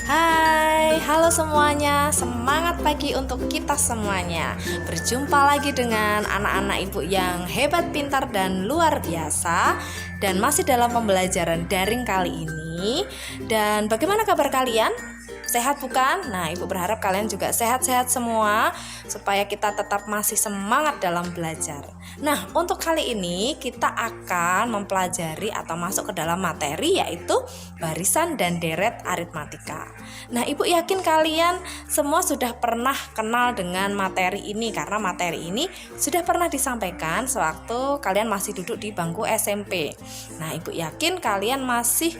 Hai, halo semuanya. Semangat pagi untuk kita semuanya. Berjumpa lagi dengan anak-anak ibu yang hebat, pintar, dan luar biasa. Dan masih dalam pembelajaran daring kali ini. Dan bagaimana kabar kalian? Sehat bukan? Nah, ibu berharap kalian juga sehat-sehat semua supaya kita tetap masih semangat dalam belajar. Nah, untuk kali ini kita akan mempelajari atau masuk ke dalam materi yaitu barisan dan deret aritmatika. Nah, ibu yakin kalian semua sudah pernah kenal dengan materi ini karena materi ini sudah pernah disampaikan sewaktu kalian masih duduk di bangku SMP. Nah, ibu yakin kalian masih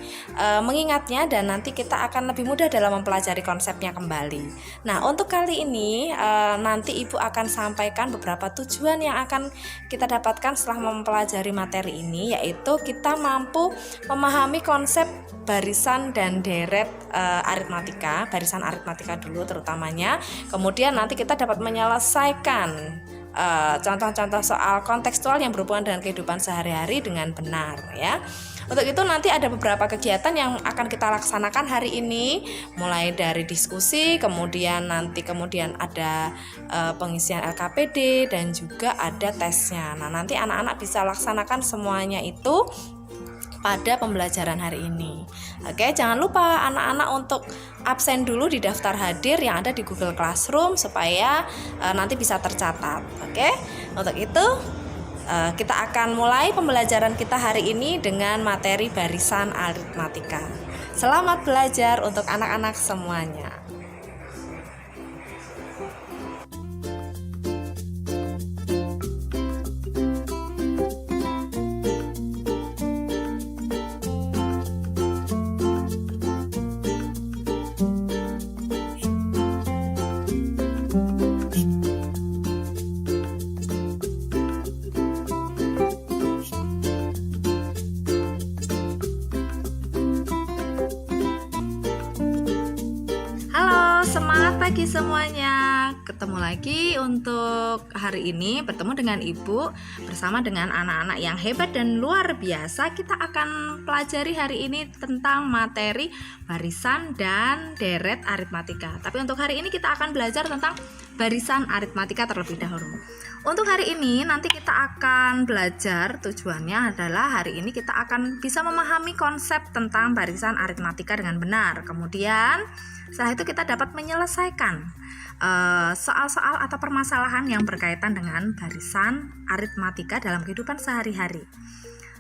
mengingatnya dan nanti kita akan lebih mudah dalam mempelajari konsepnya kembali. Nah, untuk kali ini nanti ibu akan sampaikan beberapa tujuan yang akan kita dapatkan setelah mempelajari materi ini, yaitu kita mampu memahami konsep barisan dan deret aritmatika, barisan aritmatika dulu terutamanya. Kemudian nanti kita dapat menyelesaikan contoh-contoh soal kontekstual yang berhubungan dengan kehidupan sehari-hari dengan benar ya. Untuk itu nanti ada beberapa kegiatan yang akan kita laksanakan hari ini, mulai dari diskusi, kemudian ada pengisian LKPD dan juga ada tesnya. Nah, nanti anak-anak bisa laksanakan semuanya itu pada pembelajaran hari ini. Oke, jangan lupa anak-anak untuk absen dulu di daftar hadir yang ada di Google Classroom supaya nanti bisa tercatat. Oke, untuk itu kita akan mulai pembelajaran kita hari ini dengan materi barisan aritmatika. Selamat belajar untuk anak-anak semuanya. Semangat pagi semuanya. Ketemu lagi untuk hari ini, bertemu dengan ibu bersama dengan anak-anak yang hebat dan luar biasa. Kita akan pelajari hari ini tentang materi barisan dan deret aritmatika. Tapi untuk hari ini kita akan belajar tentang barisan aritmatika terlebih dahulu. Untuk hari ini nanti kita akan belajar, tujuannya adalah hari ini kita akan bisa memahami konsep tentang barisan aritmatika dengan benar. Kemudian setelah itu kita dapat menyelesaikan soal-soal atau permasalahan yang berkaitan dengan barisan aritmatika dalam kehidupan sehari-hari.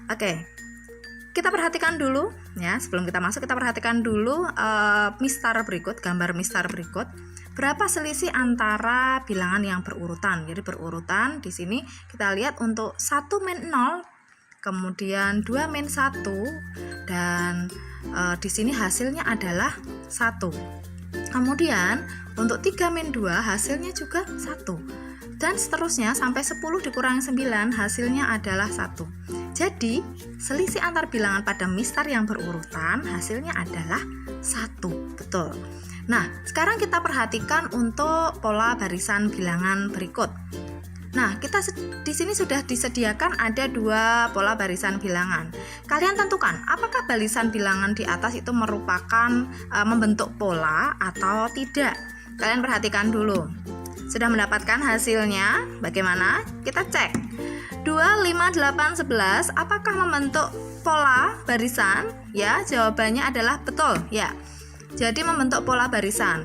Oke, kita perhatikan dulu ya. Sebelum kita masuk, kita perhatikan dulu gambar mistar berikut. Berapa selisih antara bilangan yang berurutan? Jadi berurutan di sini kita lihat untuk 1 min 0, kemudian 2 min 1, dan di sini hasilnya adalah 1. Kemudian untuk 3 min 2 hasilnya juga 1. Dan seterusnya sampai 10 dikurangi 9 hasilnya adalah 1. Jadi selisih antar bilangan pada mistar yang berurutan hasilnya adalah 1. Betul. Nah, sekarang kita perhatikan untuk pola barisan bilangan berikut. Nah, kita di sini sudah disediakan ada 2 pola barisan bilangan. Kalian tentukan apakah barisan bilangan di atas itu merupakan membentuk pola atau tidak. Kalian perhatikan dulu. Sudah mendapatkan hasilnya? Bagaimana? Kita cek. 2, 5, 8, 11 apakah membentuk pola barisan? Ya, jawabannya adalah betul, ya. Jadi membentuk pola barisan.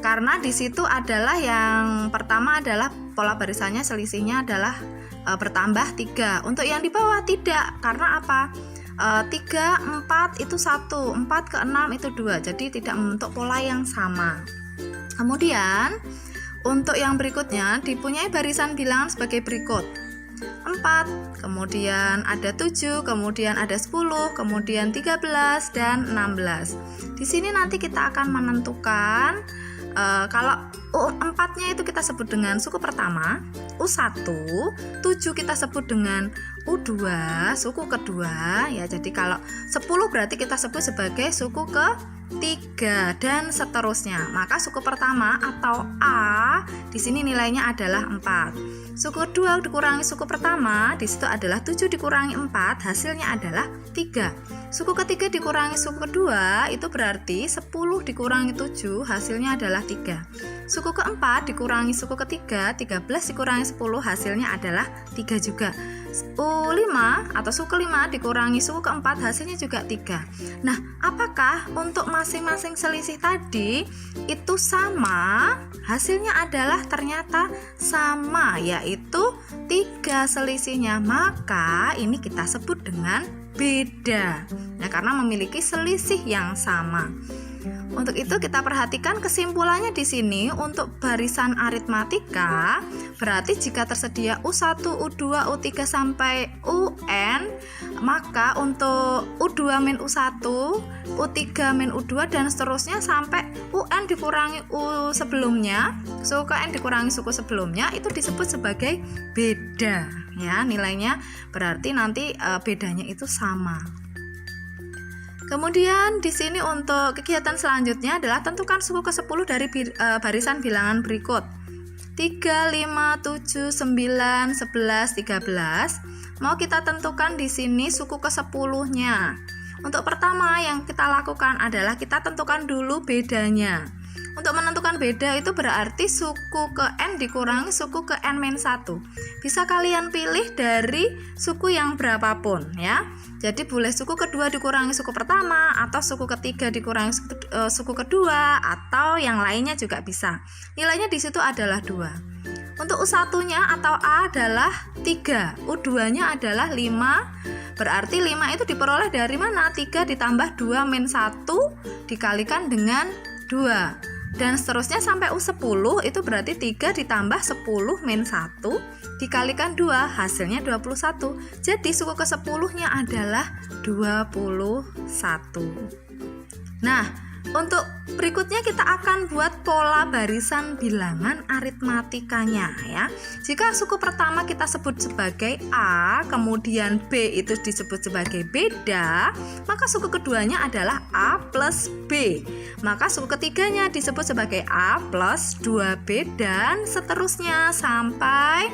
Karena di situ adalah yang pertama adalah pola barisannya selisihnya adalah bertambah 3. Untuk yang di bawah tidak. Karena apa? 3, 4 itu 1, 4 ke 6 itu 2. Jadi tidak membentuk pola yang sama. Kemudian untuk yang berikutnya dipunyai barisan bilangan sebagai berikut. 4, kemudian ada 7, kemudian ada 10, kemudian 13 dan 16. Di sini nanti kita akan menentukan kalau U4-nya itu kita sebut dengan suku pertama, U1, 7 kita sebut dengan U2, suku kedua ya. Jadi kalau 10 berarti kita sebut sebagai suku 3 dan seterusnya. Maka suku pertama atau A di sini nilainya adalah 4. Suku 2 dikurangi suku pertama, di situ adalah 7 dikurangi 4, hasilnya adalah 3. Suku ketiga dikurangi suku kedua, itu berarti 10 dikurangi 7, hasilnya adalah 3. Suku keempat dikurangi suku ketiga, 13 dikurangi 10, hasilnya adalah 3 juga. U5 atau suku 5 dikurangi suku keempat, hasilnya juga 3. Nah, apakah untuk masing-masing selisih tadi itu sama? Hasilnya adalah ternyata sama, yaitu 3 selisihnya. Maka ini kita sebut dengan beda. Nah, karena memiliki selisih yang sama. Untuk itu kita perhatikan kesimpulannya di sini untuk barisan aritmatika. Berarti jika tersedia U1, U2, U3 sampai UN, maka untuk U2 min U1, U3 min U2 dan seterusnya sampai UN dikurangi U sebelumnya, suku N dikurangi suku sebelumnya, itu disebut sebagai beda. Ya, nilainya berarti nanti bedanya itu sama. Kemudian di sini untuk kegiatan selanjutnya adalah tentukan suku ke-10 dari barisan bilangan berikut. 3, 5, 7, 9, 11, 13. Mau kita tentukan di sini suku ke-10-nya. Untuk pertama yang kita lakukan adalah kita tentukan dulu bedanya. Untuk menentukan beda itu berarti suku ke N dikurangi suku ke N-1. Bisa kalian pilih dari suku yang berapapun ya. Jadi boleh suku kedua dikurangi suku pertama, atau suku ketiga dikurangi suku kedua, atau yang lainnya juga bisa. Nilainya di situ adalah 2. Untuk U1-nya atau A adalah 3, U2-nya adalah 5. Berarti 5 itu diperoleh dari mana? 3 ditambah 2 min 1 dikalikan dengan 2. Dan seterusnya sampai U10 itu berarti 3 ditambah 10 min 1 dikalikan 2, hasilnya 21. Jadi suku ke-10-nya adalah 21. Nah, untuk berikutnya kita akan buat pola barisan bilangan aritmatikanya ya. Jika suku pertama kita sebut sebagai A, kemudian B itu disebut sebagai beda, maka suku keduanya adalah A plus B. Maka suku ketiganya disebut sebagai A plus 2B dan seterusnya sampai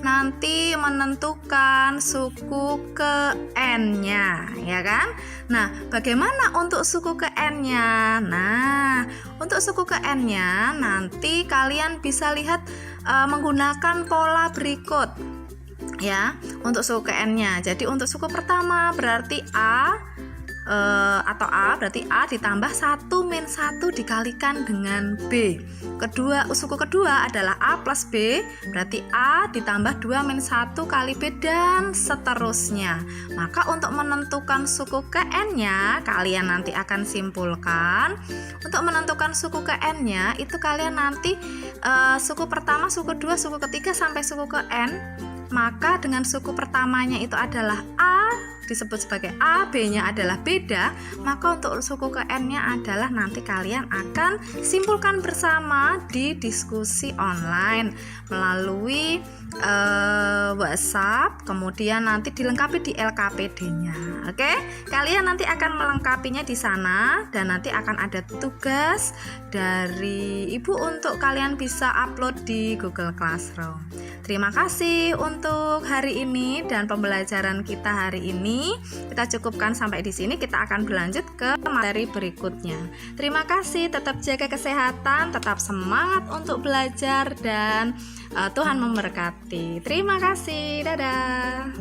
nanti menentukan suku ke N-nya, ya kan? Nah, bagaimana untuk suku ke N-nya? Nah, untuk suku ke N-nya nanti kalian bisa lihat menggunakan pola berikut ya, untuk suku ke N-nya. Jadi untuk suku pertama berarti A atau A berarti A ditambah 1 min 1 dikalikan dengan B. Suku kedua adalah A plus B, berarti A ditambah 2 min 1 kali B dan seterusnya. Maka untuk menentukan suku ke N-nya kalian nanti akan simpulkan. Untuk menentukan suku ke N-nya itu kalian nanti suku pertama, suku kedua, suku ketiga sampai suku ke N. Maka dengan suku pertamanya itu adalah A disebut sebagai A, B-nya adalah beda, maka untuk suku ke N-nya adalah nanti kalian akan simpulkan bersama di diskusi online melalui WhatsApp, kemudian nanti dilengkapi di LKPD-nya. Oke, kalian nanti akan melengkapinya di sana dan nanti akan ada tugas dari Ibu untuk kalian bisa upload di Google Classroom. Terima kasih untuk hari ini dan pembelajaran kita hari ini. Kita cukupkan sampai di sini. Kita akan berlanjut ke materi berikutnya. Terima kasih, tetap jaga kesehatan, tetap semangat untuk belajar dan Tuhan memberkati. Terima kasih. Dadah.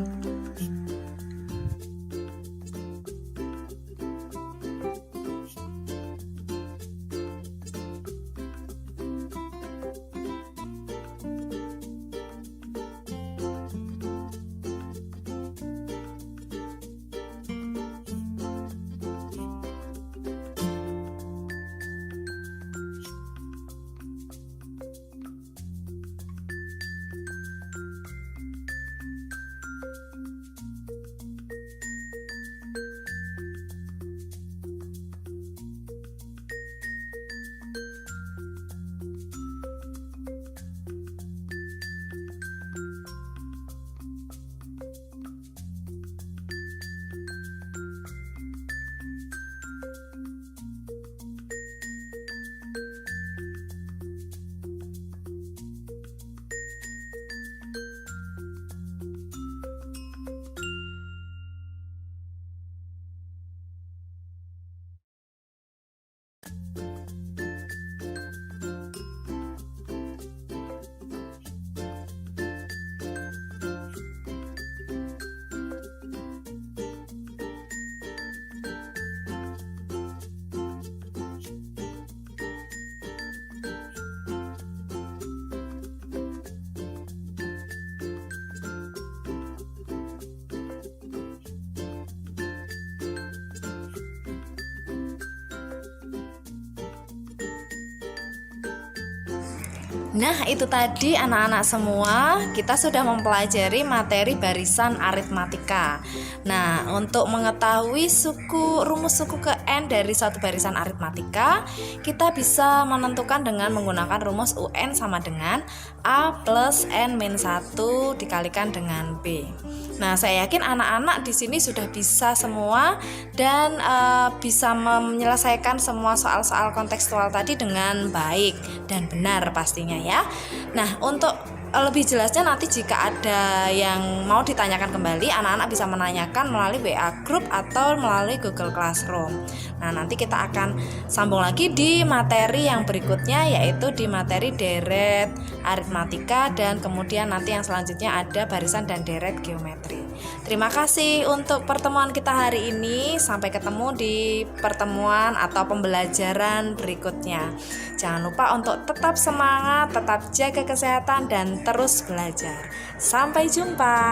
Nah, itu tadi anak-anak semua, kita sudah mempelajari materi barisan aritmatika. Nah, untuk mengetahui rumus suku ke N dari suatu barisan aritmatika, kita bisa menentukan dengan menggunakan rumus UN sama dengan A plus N-1 dikalikan dengan B. Nah, saya yakin anak-anak di sini sudah bisa semua dan bisa menyelesaikan semua soal-soal kontekstual tadi dengan baik dan benar pastinya ya. Nah, untuk lebih jelasnya nanti jika ada yang mau ditanyakan kembali, anak-anak bisa menanyakan melalui WA Group atau melalui Google Classroom. Nah, nanti kita akan sambung lagi di materi yang berikutnya, yaitu di materi deret aritmatika, dan kemudian nanti yang selanjutnya ada barisan dan deret geometri. Terima kasih untuk pertemuan kita hari ini. Sampai ketemu di pertemuan atau pembelajaran berikutnya. Jangan lupa untuk tetap semangat, tetap jaga kesehatan, dan terus belajar. Sampai jumpa.